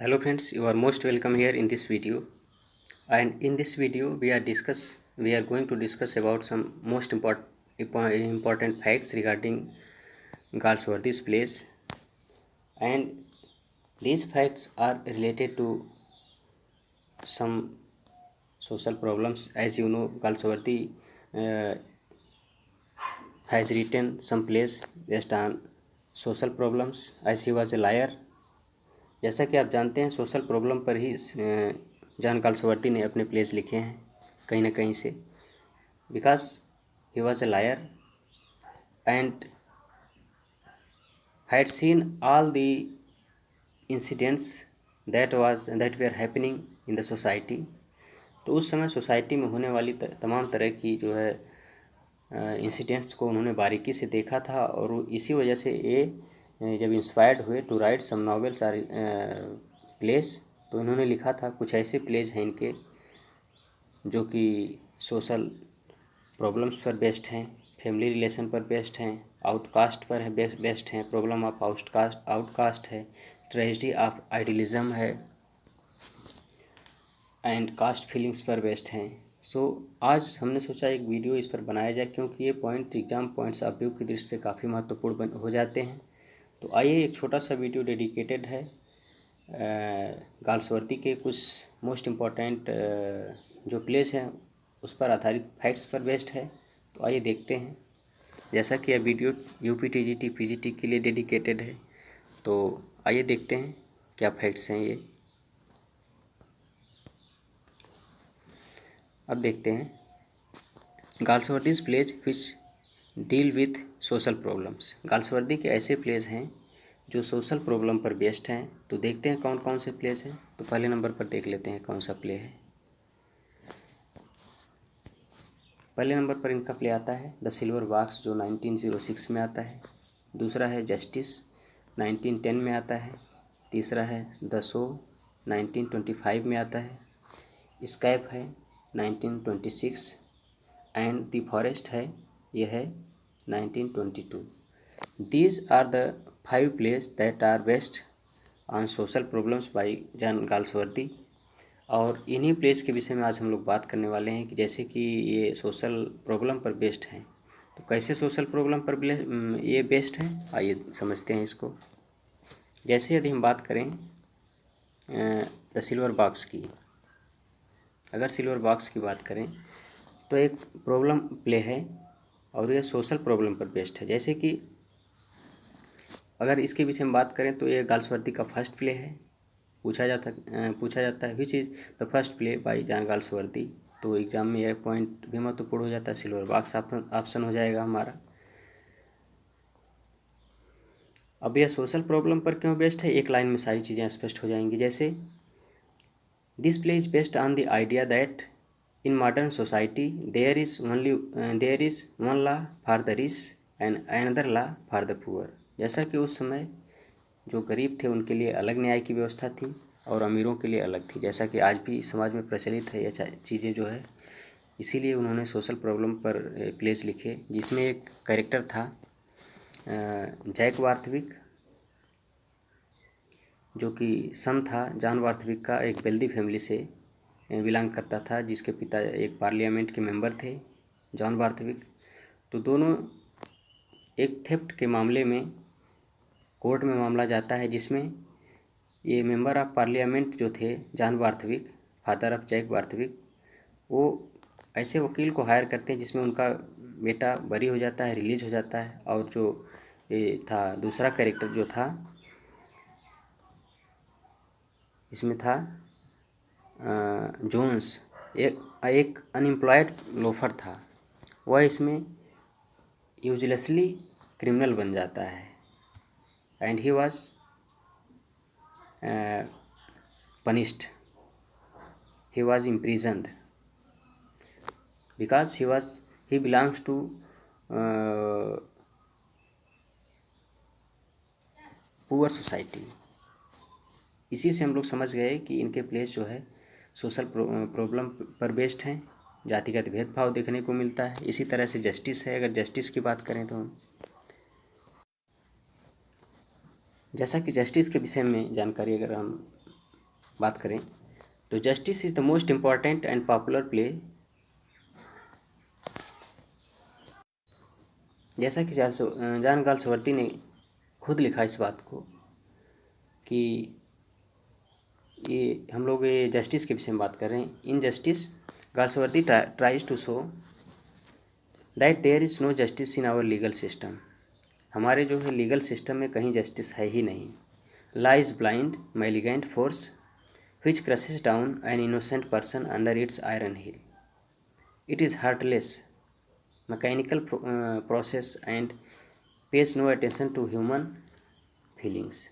Hello friends, you are most welcome here in this video. And in this video we are going to discuss about some most important facts regarding Galsworthy's place, and these facts are related to some social problems. As you know, Galsworthy uh, has written some plays based on social problems as he was a liar. जैसा कि आप जानते हैं, social problem पर ही John Galsworthy ने अपने place लिखे हैं कहीं ना कहीं से, because he was a liar and had seen all the incidents that we are happening in the society. तो उस समय सोसाइटी में होने वाली तमाम तरह की जो है इंसिडेंट्स को उन्होंने बारीकी से देखा था, और इसी वजह से ये जब इंस्पायर्ड हुए to write some novels or plays, तो इन्होंने लिखा था कुछ ऐसे प्लेज हैं इनके जो कि सोशल प्रॉब्लम्स पर बेस्ड हैं, फैमिली रिलेशन पर बेस्ड हैं, आउटकास्ट पर है बेस्ड हैं, प्रॉब्लम ऑफ आउटकास्ट है, ट्रेजेडी ऑफ आइडियलिज्म है, एंड कास्ट फीलिंग्स पर बेस्ड हैं। सो आज हमने सोचा एक वीडियो इस पर बनाया जाए, क्योंकि ये point exam points of view की दृष्टि से काफ़ी महत्वपूर्ण हो जाते हैं। तो आइए एक छोटा सा वीडियो डेडिकेटेड है गाल्सवर्दी के कुछ मोस्ट इम्पॉर्टेंट जो प्लेस हैं उस पर आधारित फैक्ट्स पर बेस्ड है। तो आइए देखते हैं। जैसा कि यह वीडियो यूपी पीजीटी के लिए डेडिकेटेड है, तो आइए देखते हैं क्या फैक्ट्स हैं ये। अब देखते हैं Galsworthy's plays which deal with social problems. Galsworthy के ऐसे प्लेज हैं जो सोशल प्रॉब्लम पर बेस्ड हैं। तो देखते हैं कौन कौन से प्लेस हैं। तो पहले नंबर पर देख लेते हैं कौन सा प्ले है। पहले नंबर पर इनका प्ले आता है द सिल्वर बॉक्स, जो 1906 में आता है। दूसरा है जस्टिस, 1910 में आता है। तीसरा है द शो, 1925 में आता है। स्कैप है 1926, एंड द फॉरेस्ट है, यह है 1922। These are the 5 plays that are based on social problems by John Galsworthy. और इन्हीं प्लेस के विषय में आज हम लोग बात करने वाले हैं कि जैसे कि ये सोशल प्रॉब्लम पर बेस्ड हैं। तो कैसे सोशल प्रॉब्लम पर ये बेस्ड हैं, आइए समझते हैं इसको। जैसे यदि हम बात करें द सिल्वर बॉक्स की, अगर सिल्वर बॉक्स की बात करें तो एक प्रॉब्लम प्ले है और ये सोशल प्रॉब्लम पर बेस्ड है। जैसे कि अगर इसके विषय में बात करें तो ये गाल्सवर्दी का फर्स्ट प्ले है। पूछा जाता है which is the first play by John Galsworthy. तो एग्जाम में यह पॉइंट भी महत्वपूर्ण हो जाता है, सिल्वर बॉक्स ऑप्शन हो जाएगा हमारा। अब यह सोशल प्रॉब्लम पर क्यों बेस्ड है, एक लाइन में सारी चीज़ें स्पष्ट हो जाएंगी। जैसे this play is based on the idea that in modern society there is one law for the rich and another law for the poor. जैसा कि उस समय जो गरीब थे उनके लिए अलग न्याय की व्यवस्था थी और अमीरों के लिए अलग थी, जैसा कि आज भी समाज में प्रचलित है यह चीज़ें जो है। इसीलिए उन्होंने सोशल प्रॉब्लम पर प्लेस लिखे, जिसमें एक कैरेक्टर था जैक वार्थविक, जो कि सन था जॉन वार्थविक का, एक वेल्दी फैमिली से बिलोंग करता था, जिसके पिता एक पार्लियामेंट के मेंबर थे, जॉन वार्थविक। तो दोनों एक थेफ्ट के मामले में कोर्ट में मामला जाता है, जिसमें ये मेंबर ऑफ पार्लियामेंट जो थे John Warthwick, father of Jack Warthwick, वो ऐसे वकील को हायर करते हैं जिसमें उनका बेटा बरी हो जाता है, रिलीज हो जाता है। और जो ये था दूसरा कैरेक्टर जो था इसमें था जोन्स, एक अनएम्प्लॉयड लोफर था, वह इसमें यूजलेसली क्रिमिनल बन जाता है, and he was punished, he was imprisoned because he belongs to poor society. इसी से हम लोग समझ गए कि इनके प्लेस जो है सोशल प्रॉब्लम पर बेस्ड हैं, जातिगत भेदभाव देखने को मिलता है। इसी तरह से जस्टिस है, अगर जस्टिस की बात करें तो हम जैसा कि जस्टिस के विषय में जानकारी अगर हम बात करें तो justice is the most important and popular play. जैसा कि जॉन गाल्सवर्दी ने खुद लिखा इस बात को कि ये हम लोग ये जस्टिस के विषय में बात कर रहे हैं। In justice Galsworthy tries to show that there is no justice in our legal system. हमारे जो है लीगल सिस्टम में कहीं जस्टिस है ही नहीं। Law is blind malignant force which crushes down an innocent person under its iron heel. It is heartless, mechanical process and pays no attention to human feelings.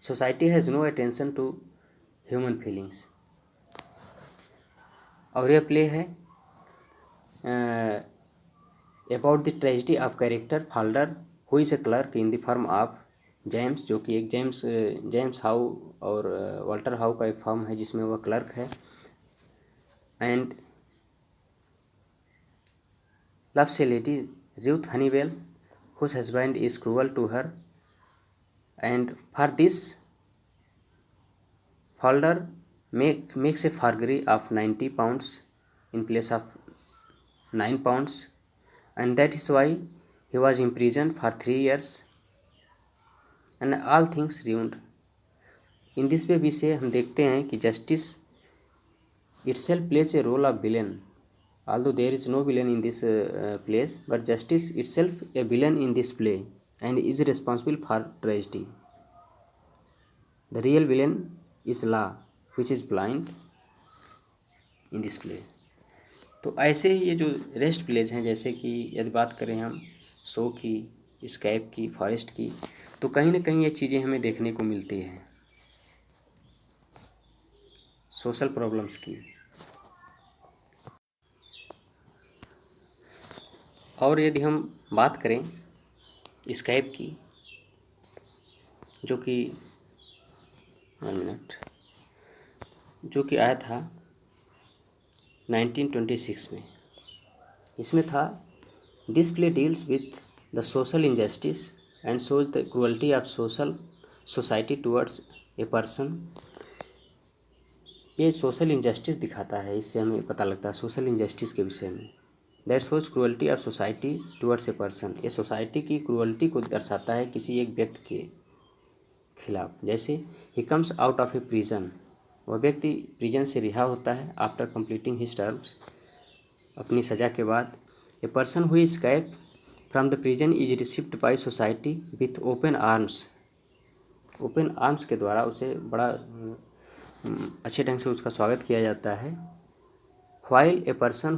Society has no attention to human feelings. और यह play है about the tragedy of character Falder who is a clerk in the firm of James, जो कि एक James How और Walter How का एक firm है जिसमें वह क्लर्क है। And loves a lady Ruth Honeywill whose husband is cruel to her and for this Falder makes a forgery of 90 pounds in place of 9 pounds, and that is why he was imprisoned for 3 years and all things ruined. In this way we say, हम देखते हैं कि justice itself plays a role of villain, although there is no villain in this place, but justice itself a villain in this play and is responsible for tragedy. The real villain is law which is blind in this play. तो ऐसे ही ये जो rest pledge हैं, जैसे कि यदि बात करें हम शो की, स्कैप की, फॉरेस्ट की, तो कहीं ना कहीं ये चीज़ें हमें देखने को मिलती हैं सोशल प्रॉब्लम्स की। और यदि हम बात करें स्कैप की, जो कि 1 मिनट, जो कि आया था 1926 में, इसमें था this play deals with the social injustice and shows the cruelty of society towards a person. ये सोशल इनजस्टिस दिखाता है, इससे हमें पता लगता है सोशल इनजस्टिस के विषय में। That shows cruelty of society towards a person, ये सोसाइटी की क्रुअल्टी को दर्शाता है किसी एक व्यक्ति के खिलाफ। जैसे he comes out of a prison, वह व्यक्ति प्रिजन से रिहा होता है आफ्टर कंप्लीटिंग हिज टर्म्स, अपनी सज़ा के बाद। ए person who is escape from the prison is received by society with open arms, open arms के द्वारा उसे बड़ा अच्छे ढंग से उसका स्वागत किया जाता है। While a person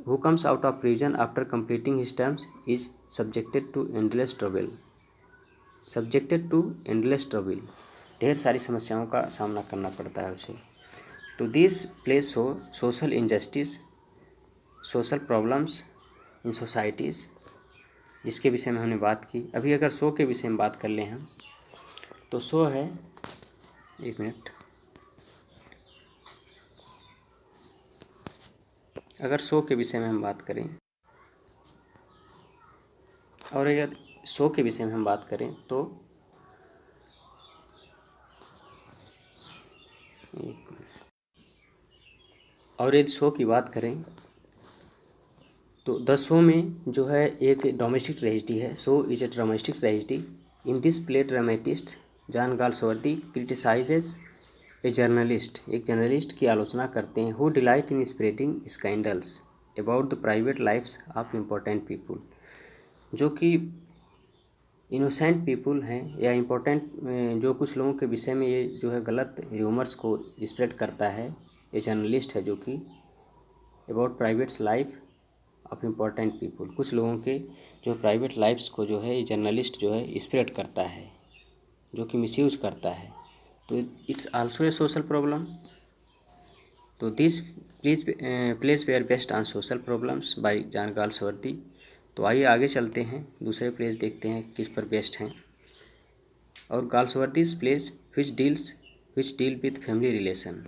who comes out of prison after completing his terms is subjected to endless trouble, ढेर सारी समस्याओं का सामना करना पड़ता है उसे। तो this place social injustice, social problems in societies, जिसके विषय में हमने बात की। अभी अगर शो के विषय में बात कर लें हम, तो शो है, 1 मिनट, अगर शो के विषय में हम बात करें और अगर शो के विषय में हम बात करें तो और यदि शो की बात करें तो द शो में जो है एक डोमेस्टिक ट्रेजिडी है। Show is a domestic tragedy. In this play dramatist John Galsworthy criticises a journalist, एक जर्नलिस्ट की आलोचना करते हैं, who delight in spreading scandals about the private lifes of important people, जो कि इनोसेंट पीपुल हैं या इम्पोर्टेंट जो कुछ लोगों के विषय में ये जो है गलत र्यूमर्स को स्प्रेड करता है। ये जर्नलिस्ट है जो कि about privates life of important people, कुछ लोगों के जो प्राइवेट लाइफ्स को जो है ये जर्नलिस्ट जो है स्प्रेड करता है, जो कि मिसयूज करता है। तो it's also a social problem. तो this plays were based on social problems by John Galsworthy. तो आइए आगे चलते हैं, दूसरे प्लेस देखते हैं किस पर बेस्ड हैं। और Galsworthy's plays which deal with family relation,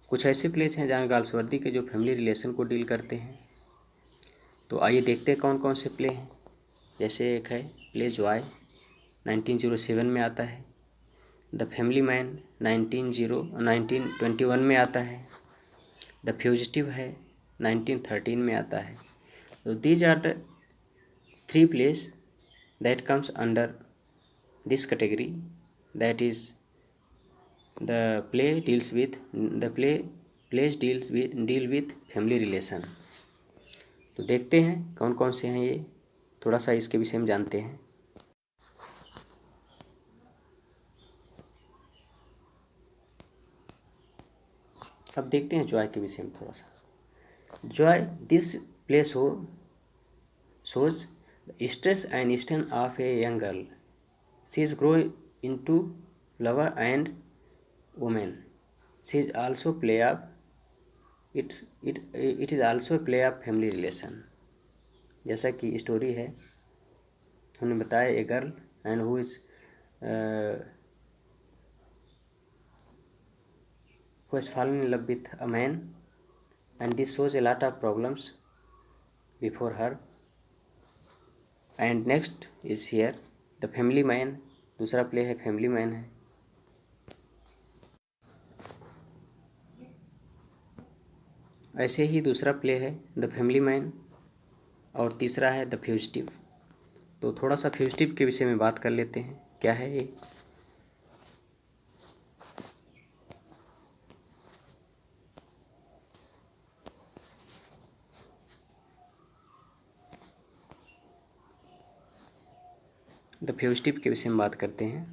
कुछ ऐसे प्लेस हैं जॉन गाल्सवर्दी के जो फैमिली रिलेशन को डील करते हैं। तो आइए देखते हैं कौन कौन से प्ले हैं। जैसे एक है प्ले जॉय, 1907 में आता है। द फैमिली मैन 1921 में आता है। द फ्यूजिटिव है 1913 में आता है। तो these are the 3 plays that comes under this category, that is the plays deal with family relation। तो देखते हैं कौन कौन से हैं ये, थोड़ा सा इसके विषय में जानते हैं। अब देखते हैं जॉय के विषय में थोड़ा सा। Joy this play shows the stress and strain of a young girl. She is growing into lover and woman. She is also play of it is also a play of family relation। जैसा कि story है, हमने बताया a girl and who is who has fallen in love with a man, and this shows a lot of problems before her। and next is here the family man। दूसरा play है family man है। ऐसे ही दूसरा play है the family man, और तीसरा है the fugitive. तो थोड़ा सा फ्यूजिटिव के विषय में बात कर लेते हैं, क्या है ये। द फ्यूजिटिव के विषय में बात करते हैं।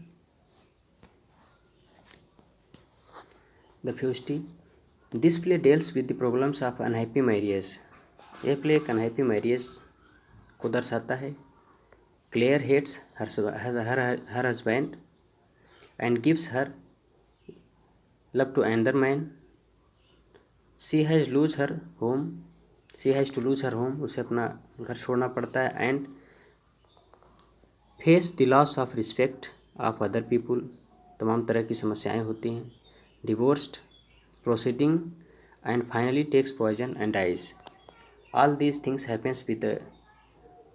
The fugitive this play deals with the problems of unhappy marriage. यह प्ले एक अनहैप्पी मैरिज को दर्शाता है। Claire hates her husband and gives her love to another man. She has to lose her home, उसे अपना घर छोड़ना पड़ता है। And face the loss of respect of other people, तमाम तरह की समस्याएं होती हैं। Divorced proceeding and finally takes poison and dies. All these things happens with the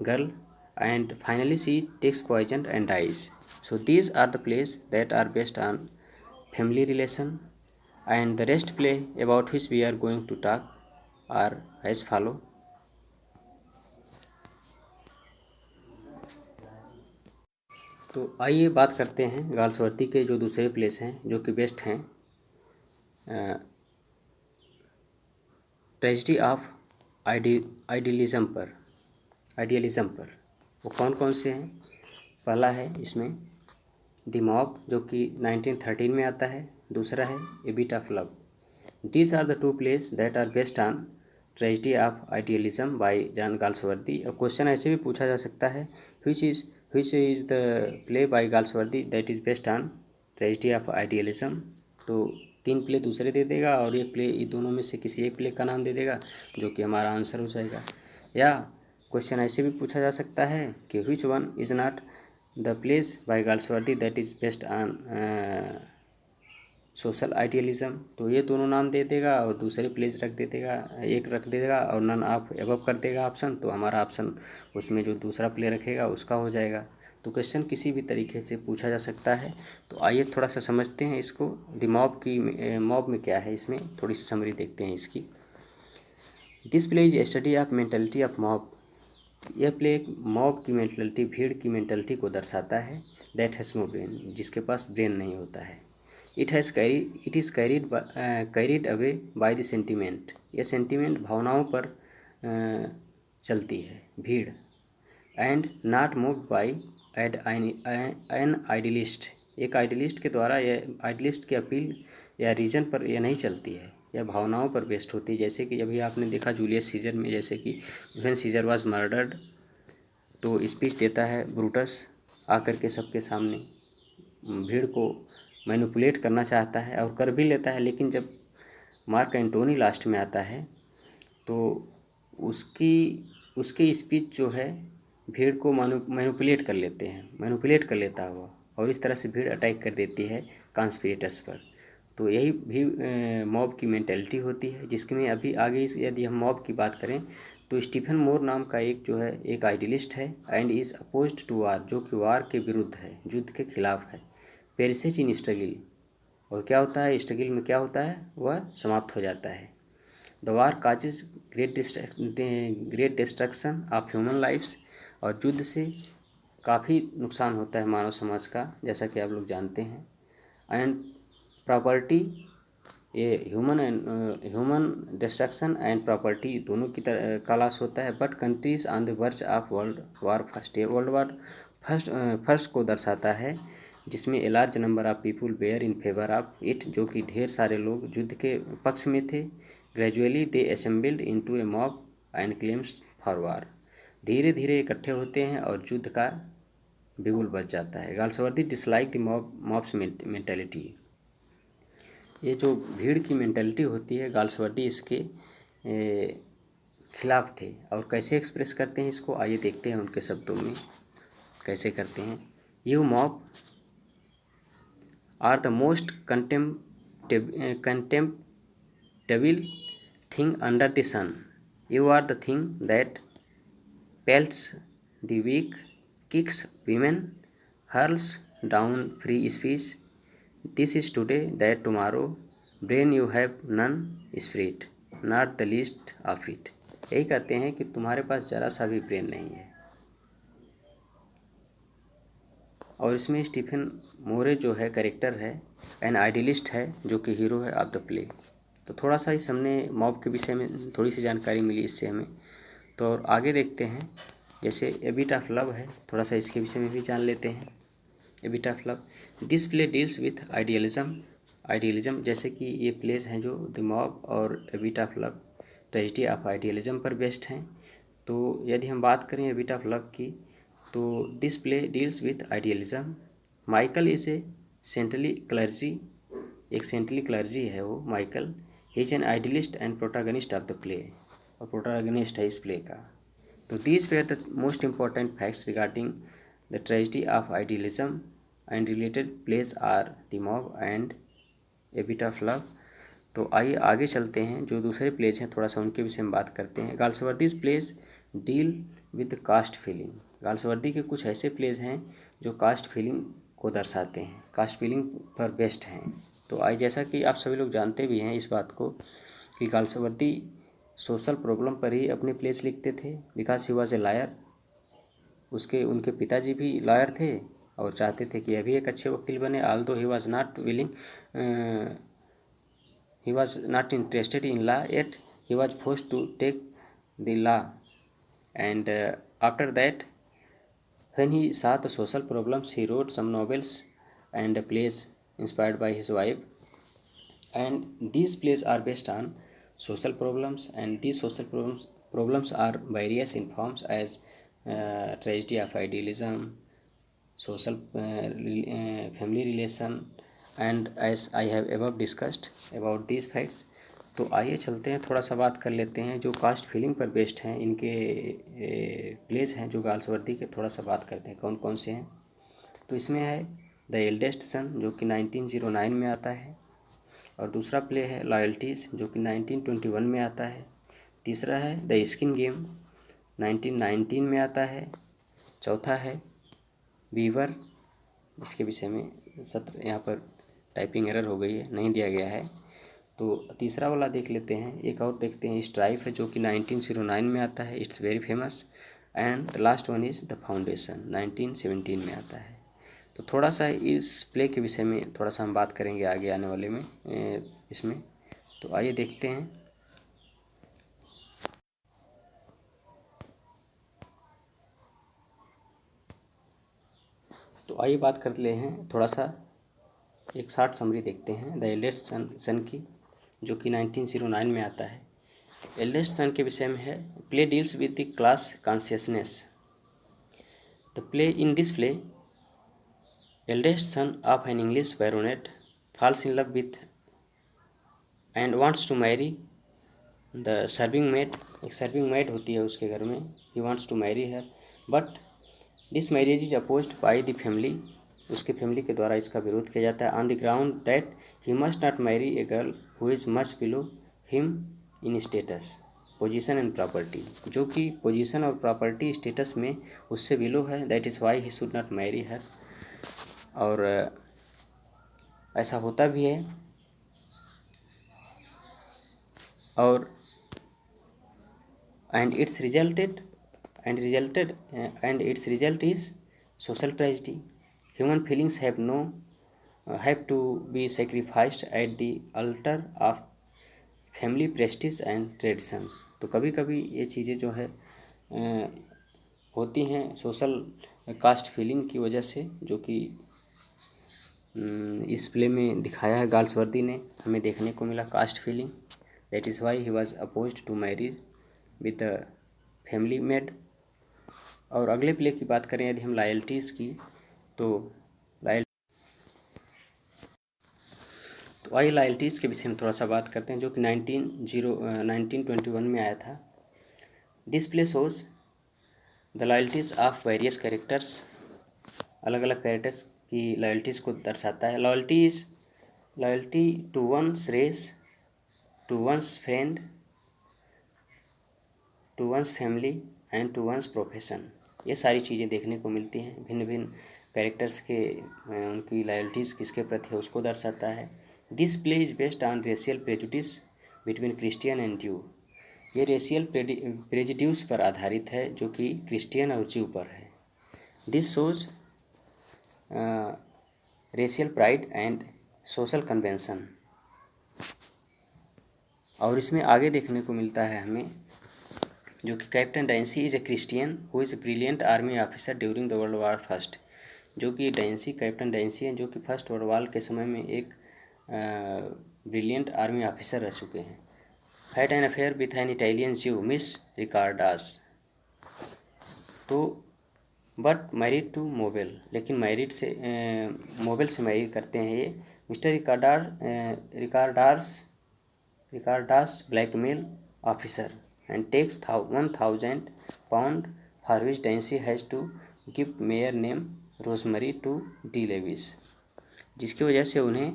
girl and finally she takes poison and dies. So these are the plays that are based on family relation, and the rest play about which we are going to talk are as follow। तो आइए बात करते हैं Galsworthy के जो दूसरे place हैं जो कि बेस्ट हैं ट्रेजेडी ऑफ आइडियलिज्म पर। वो कौन कौन से हैं। पहला है इसमें द मॉब, जो कि 1913 में आता है। दूसरा है a bit of love. These are the 2 plays that are based on tragedy of idealism by John Galsworthy. और क्वेश्चन ऐसे भी पूछा जा सकता है which is the play by Galsworthy that is based on tragedy of idealism. तो 3 play दूसरे दे देगा और एक प्ले ये दोनों में से किसी एक प्ले का नाम दे देगा, जो कि हमारा आंसर हो जाएगा। या क्वेश्चन ऐसे भी पूछा जा सकता है कि which one is not the plays by Galsworthy that is based on social idealism. तो ये दोनों नाम दे देगा और दूसरे प्लेस रख दे देगा और नन ऑफ एबव कर देगा ऑप्शन। तो हमारा ऑप्शन उसमें जो दूसरा प्ले रखेगा उसका हो जाएगा। तो क्वेश्चन किसी भी तरीके से पूछा जा सकता है। तो आइए थोड़ा सा समझते हैं इसको। द मॉब में क्या है, इसमें थोड़ी सी समरी देखते हैं इसकी। This play is study of mentality of mob. यह प्ले मॉब की मेंटलिटी, भीड़ की मेंटलिटी को दर्शाता है। दैट हैज़ नो ब्रेन, जिसके पास ब्रेन नहीं होता है। It is carried away by the sentiment. यह सेंटिमेंट भावनाओं पर चलती है भीड़। And not moved by an idealist. एक आइडियलिस्ट के द्वारा, यह आइडियलिस्ट की अपील या रीजन पर यह नहीं चलती है, यह भावनाओं पर बेस्ड होती है। जैसे कि अभी आपने देखा जूलियस सीजर में, जैसे कि व्हेन सीजर वाज मर्डर्ड, तो स्पीच देता है ब्रूटस आकर के सबके सामने, भीड़ को मैनिपुलेट करना चाहता है और कर भी लेता है। लेकिन जब मार्क एंटोनी लास्ट में आता है तो उसकी स्पीच जो है भीड़ को मैनिपुलेट कर लेता है वो, और इस तरह से भीड़ अटैक कर देती है कॉन्स्पिरेटर्स पर। तो यही भी मॉब की मेंटेलिटी होती है, जिसमें अभी आगे यदि हम मॉब की बात करें तो स्टीफन मोर नाम का एक आइडियलिस्ट है। एंड इज़ अपोज्ड टू वार, जो कि वार के विरुद्ध है, युद्ध के खिलाफ है। पेरिसेज इन स्ट्रगल, और क्या होता है स्ट्रगल में, क्या होता है वह समाप्त हो जाता है। The war causes great destruction of human lifes, और युद्ध से काफ़ी नुकसान होता है मानव समाज का, जैसा कि आप लोग जानते हैं। एंड प्रॉपर्टी, ये ह्यूमन डिस्ट्रक्शन एंड प्रॉपर्टी दोनों का लॉस होता है। But countries on the verge of world war first, ये वर्ल्ड वार फर्स्ट को दर्शाता है, जिसमें a large number of people were in favour of it, जो कि ढेर सारे लोग युद्ध के पक्ष में थे। Gradually they assembled into A mob and claims for वार, धीरे धीरे इकट्ठे होते हैं और युद्ध का बिगुल बच जाता है। Galsworthy dislike the mobs mentality, ये जो भीड़ की मेंटेलिटी होती है, गाल्सवर्दी इसके खिलाफ थे। और कैसे एक्सप्रेस करते हैं इसको, आइए देखते हैं उनके शब्दों में कैसे करते हैं। You mob are the most contemptible thing under the sun, you are the thing that pelts the weak, kicks women, hurls down free speech. This is today, that tomorrow. Brain you have none, spirit not the least of it. यही कहते हैं कि तुम्हारे पास जरा सा भी brain नहीं है। और इसमें स्टीफन मोरे जो है कैरेक्टर है, एन आइडियलिस्ट है, जो कि हीरो है ऑफ द प्ले। तो थोड़ा सा इस हमने मॉब के विषय में थोड़ी सी जानकारी मिली इससे हमें। तो और आगे देखते हैं, जैसे ए बिट ऑफ लव है, थोड़ा सा इसके विषय में भी जान लेते हैं। ए bit of love, this play deals with idealism, जैसे कि ये प्लेस हैं जो द मॉब और ए bit of love tragedy of idealism पर बेस्ड हैं। तो यदि हम बात करें ए बिट ऑफ लव की, तो this play deals with idealism. Michael is a saintly clergy, एक सेंटली क्लर्जी है वो Michael. He is an idealist and protagonist of the play, और प्रोटागनिस्ट है इस प्ले का। तो these were the most important facts regarding the tragedy of idealism, and related plays are the mob and a bit of love। तो आइए आगे चलते हैं, जो दूसरे प्लेज हैं थोड़ा सा उनके विषय में बात करते हैं। Galsworthy's plays deal with caste feeling, Galsworthy के कुछ ऐसे प्लेज हैं जो कास्ट फीलिंग को दर्शाते हैं, कास्ट फीलिंग पर बेस्ड हैं। तो आइए, जैसा कि आप सभी लोग जानते भी हैं इस बात को कि गाल्सवर्दी सोशल प्रॉब्लम पर ही अपने प्लेस लिखते थे, because he was a lawyer. उनके पिताजी भी लॉयर थे और चाहते थे कि यह भी एक अच्छे वकील बने। Although he was not willing, he was not interested in law, yet he was forced to take the law. And after that when he saw the social problems, he wrote some novels and plays inspired by his wife, and these plays are based on social problems, and these social problems are various in forms as tragedy of idealism, social family relation, and as I have above discussed about these facts। तो आइए चलते हैं, थोड़ा सा बात कर लेते हैं जो कास्ट फीलिंग पर बेस्ड हैं, इनके प्लेस हैं जो गाल्सवर्दी के, थोड़ा सा बात करते हैं कौन कौन से हैं। तो इसमें है द एल्डेस्ट सन, जो कि 1909 में आता है, और दूसरा प्ले है लॉयल्टीज़, जो कि 1921 में आता है। तीसरा है द स्किन गेम, 1919 में आता है। चौथा है बीवर, इसके विषय में सत्र यहाँ पर टाइपिंग एरर हो गई है, नहीं दिया गया है। तो तीसरा वाला देख लेते हैं, एक और देखते हैं स्ट्राइप है, जो कि 1909 में आता है, it's very famous. And the last one is the foundation, 1917 में आता है। तो थोड़ा सा इस प्ले के विषय में थोड़ा सा हम बात करेंगे आगे आने वाले में इसमें। तो आइए देखते हैं। तो आइए बात कर ले हैं, थोड़ा सा एक शॉर्ट समरी देखते हैं द एल्डेस्ट सन की, जो कि 1909 में आता है। एल्डेस्ट सन के विषय में है, play deals with the class consciousness. The play in this play, eldest son of an English baronet falls in love with and wants to marry the serving maid। एक serving maid होती है उसके घर में, he wants to marry her, but this marriage is opposed by the family। उसके family के द्वारा इसका विरोध किया जाता है, on the ground that he must not marry a girl who is much below him in status, position and property, जो कि पोजीशन और प्रॉपर्टी स्टेटस में उससे बिलो है, that is why he should not marry her. और ऐसा होता भी है। और and its result is social tragedy. Human feelings have to be sacrificed at the altar of family Prestige and traditions. तो कभी कभी ये चीज़ें जो है होती हैं सोशल कास्ट फीलिंग की वजह से, जो कि इस प्ले में दिखाया है गाल्सवर्दी ने, हमें देखने को मिला caste feeling. That is why he was opposed to marriage with the family maid. और अगले प्ले की बात करें यदि हम लॉयल्टीज़ की, तो आइए लॉयल्टीज़ के विषय में थोड़ा सा बात करते हैं, जो कि 1921 में आया था। This play shows the loyalties of various characters. अलग अलग कैरेक्टर्स की लॉयल्टीज़ को दर्शाता है। Loyalty to one's race, to one's friend, to one's family and to one's profession. ये सारी चीज़ें देखने को मिलती हैं। भिन्न भिन्न कैरेक्टर्स के उनकी लॉयल्टीज़ किसके प्रति है उसको दर्शाता है। This play is based on racial prejudice between Christian and ज्यू। ये रेशियल प्रेजुडिस पर आधारित है, जो कि क्रिश्चियन और ज्यू पर है। This shows racial pride and social convention. और इसमें आगे देखने को मिलता है हमें, जो कि captain Dancy is a Christian who is a brilliant army officer during the world war first. जो कि कैप्टन डेंसी हैं, जो कि फर्स्ट वर्ल्ड वॉर के समय में एक ब्रिलियंट आर्मी ऑफिसर रह चुके हैं। Had an affair with an Italian Jew miss Ricardos. तो बट मैरिड टू मोबेल, लेकिन मोबेल से मैरिड करते हैं ये। Mister Ricardos blackmail officer and takes 1000 pound for which Dancy has to give mare name Rosemary to de Levis. जिसकी वजह से उन्हें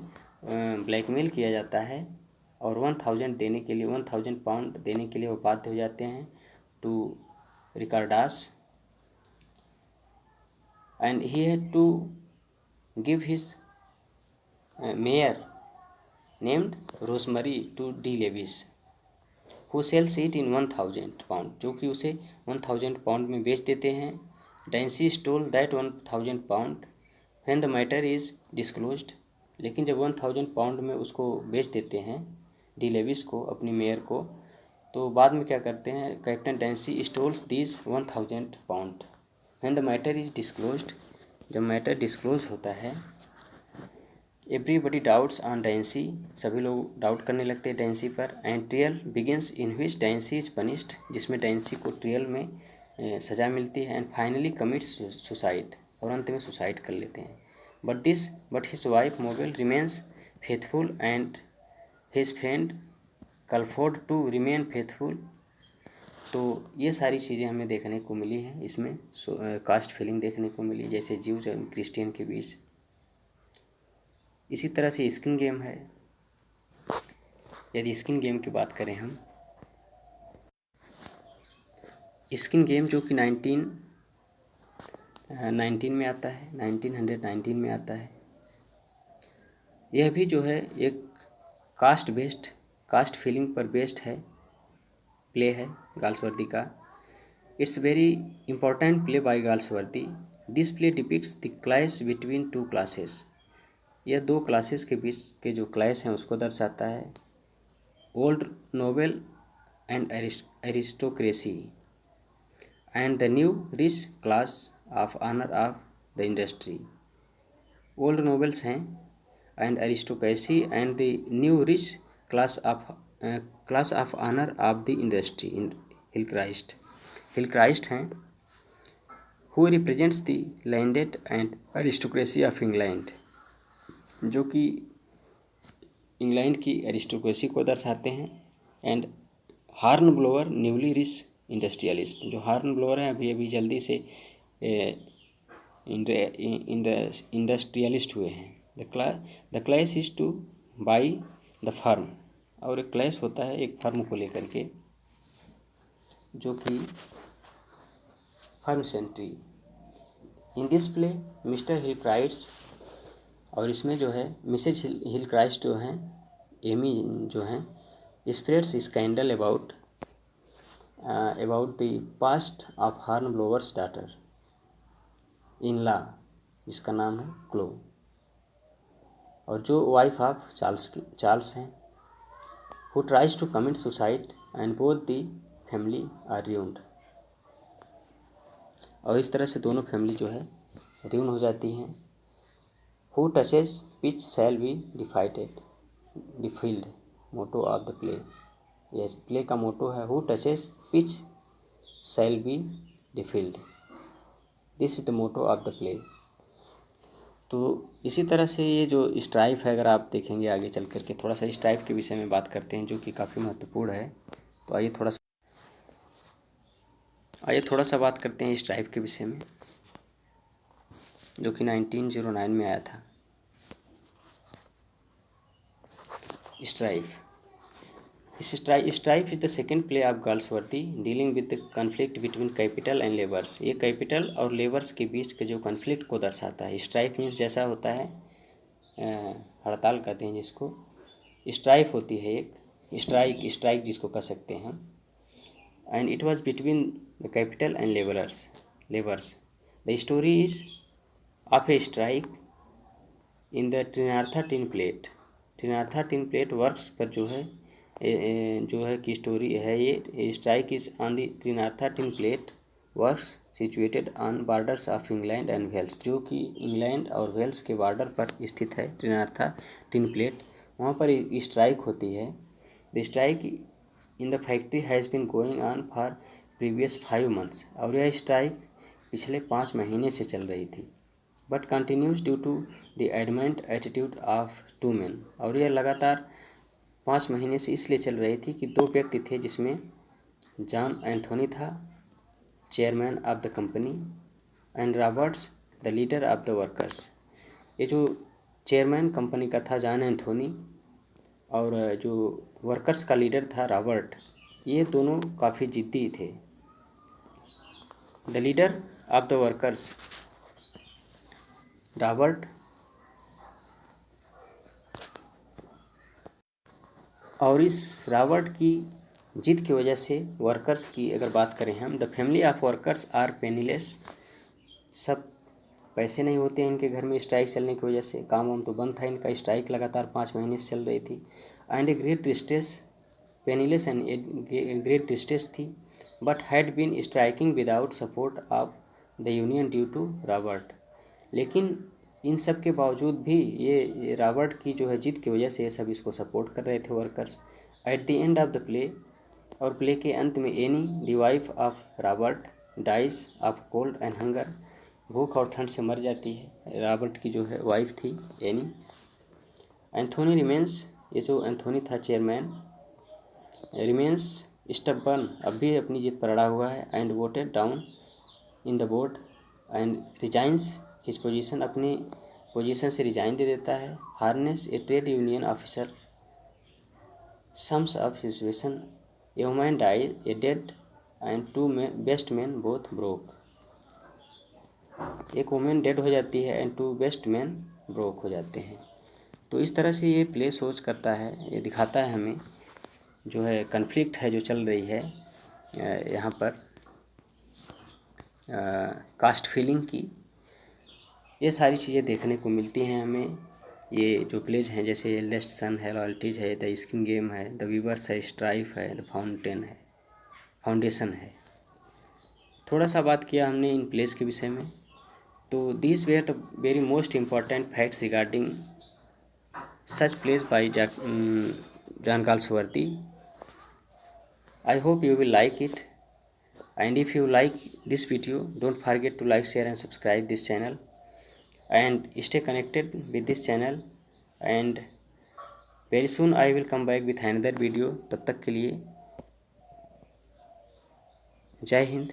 ब्लैकमेल किया जाता है और 1000 देने के लिए 1000 पाउंड देने के लिए वो बाध्य हो जाते हैं to Ricardos, and he had to give his mare named Rosemary to de Levis who sells it in 1000 pound, जो कि उसे 1000 पाउंड में बेच देते हैं। Dancy stole that 1000 pound when the matter is disclosed. लेकिन जब 1000 पाउंड में उसको बेच देते हैं डी लेविस को, अपनी मेयर को, तो बाद में क्या करते हैं, captain Dancy stoles this 1000 pound when the matter is disclosed. जब मैटर डिस्क्लोज होता है, एवरीबडी डाउट्स ऑन डेंसी, सभी लोग डाउट करने लगते हैं डेंसी पर। And trial begins in which Dancy is punished, जिसमें डेंसी को ट्रियल में सज़ा मिलती है। एंड फाइनली कमिट्स सुसाइड, और अंत में सुसाइड कर लेते हैं। But his wife Mabel remains faithful and his friend Calford to remain faithful. तो ये सारी चीज़ें हमें देखने को मिली हैं इसमें। कास्ट फीलिंग देखने को मिली, जैसे ज्यूज और क्रिश्चियन के बीच। इसी तरह से स्किन गेम है। यदि स्किन गेम की बात करें हम, स्किन गेम जो कि 1919 में आता है, 1919 में आता है। यह भी जो है एक कास्ट फीलिंग पर बेस्ड है, प्ले है गाल्सवर्दी का। It's very important play by Galsworthy. This play depicts the clash between two classes. यह दो क्लासेस के बीच के जो क्लैश हैं उसको दर्शाता है। Old noble and aristocracy and the new rich class of honour of the industry. Old nobles हैं and aristocracy and the new rich class of honour of the industry. Hillcrist हैं who represents the landed and aristocracy of England, जो कि England की aristocracy को दर्शाते हैं। And Hornblower newly rich industrialist, जो Hornblower हैं अभी जल्दी से इंडस्ट्रियलिस्ट हुए हैं। The clash is two by the firm, और एक क्लैश होता है एक फर्म को लेकर के, जो कि firm sentry. In this play mister Hill writes और इसमें जो है मिसेज हिलक्राइस्ट जो हैं, एमी जो हैं, spreads scandal about the past of Hornblower's daughter in law, जिसका नाम है क्लो, और जो वाइफ ऑफ चार्ल्स हैं, who tries to commit suicide and both the family are ruined। और इस तरह से दोनों फैमिली जो है ruin हो जाती हैं। Who touches pitch shall be defiled, motto of the play. यह प्ले का मोटो है, who touches pitch shall be defiled, this is the motto of the play. तो इसी तरह से ये जो स्ट्राइफ है, अगर आप देखेंगे आगे चल करके, थोड़ा सा स्ट्राइफ के विषय में बात करते हैं जो कि काफ़ी महत्वपूर्ण है। तो आइए थोड़ा सा बात करते हैं स्ट्राइफ के विषय में, जो कि 1909 में आया था। Strife is the second play of Galsworthy dealing with the conflict between capital and labours. ये कैपिटल और लेबर्स के बीच के जो कन्फ्लिक्ट को दर्शाता है। स्ट्राइफ मीन्स जैसा होता है, हड़ताल कहते हैं जिसको, स्ट्राइफ होती है एक, स्ट्राइक जिसको कह सकते हैं हम। And it was between the capital and labours. The story is of a strike in the Trenartha tin plate. Trenartha tin plate works पर जो है कि स्टोरी है ये। Strike is on the Trenartha tin plate works situated on borders of England and Wales, जो कि England और Wales के बॉर्डर पर स्थित है ट्रिनार्था टिन प्लेट, वहाँ पर स्ट्राइक होती है। The strike in the factory has been going on for previous 5 months, और यह स्ट्राइक पिछले 5 महीने से चल रही थी। But continues due to the adamant attitude of 2 men, और यह लगातार 5 महीने से इसलिए चल रही थी कि 2 व्यक्ति थे, जिसमें जॉन एंथोनी था, chairman of the company, and Roberts the leader of the workers. ये जो चेयरमैन कंपनी का था जॉन एंथोनी, और जो वर्कर्स का लीडर था रॉबर्ट, ये दोनों काफ़ी जिद्दी थे। The leader of the workers Robert, और इस रॉबर्ट की जिद की वजह से वर्कर्स की अगर बात करें हम, the family of workers are penniless, सब पैसे नहीं होते हैं इनके घर में स्ट्राइक चलने की वजह से, काम वाम तो बंद था इनका, स्ट्राइक लगातार 5 महीने से चल रही थी। And a great distress, penniless and a great distress थी, but had been striking without support of the union due to Robert. लेकिन इन सब के बावजूद भी ये रॉबर्ट की जो है जिद की वजह से ये सब इसको सपोर्ट कर रहे थे workers. At the end of the play, और प्ले के अंत में, Annie the wife of Robert dies of cold and hunger, भूख और ठंड से मर जाती है। रॉबर्ट की जो है वाइफ थी एनी। एंथोनी रिमेंस, ये जो एंथोनी था चेयरमैन, रिमेंस स्टबर्न, अब भी अपनी जिद पर अड़ा हुआ है। And voted down in the board and resigns his position, अपनी पोजीशन से रिजाइन दे देता है। Harness a trade union officer sums up situation, a woman dies a dead and 2 best man both broke. एक वुमेन डेड हो जाती है and 2 best man broke हो जाते हैं। तो इस तरह से ये प्ले सोच करता है, ये दिखाता है हमें जो है कन्फ्लिक्ट है जो चल रही है यहाँ पर कास्ट फीलिंग की। ये सारी चीज़ें देखने को मिलती हैं हमें। ये जो प्लेज हैं जैसे एल्डेस्ट सन है, रॉयल्टीज है, द स्किन गेम है, द वीवर्स है, स्ट्राइफ है, द फाउंडेशन है। थोड़ा सा बात किया हमने इन प्लेस के विषय में। तो this were the very most important facts regarding such plays by John Galsworthy. I hope you will like it, and if you like this video, don't forget to like, share and subscribe this channel, and stay connected with this channel, and very soon I will come back with another video. तब तक के लिए जय हिंद,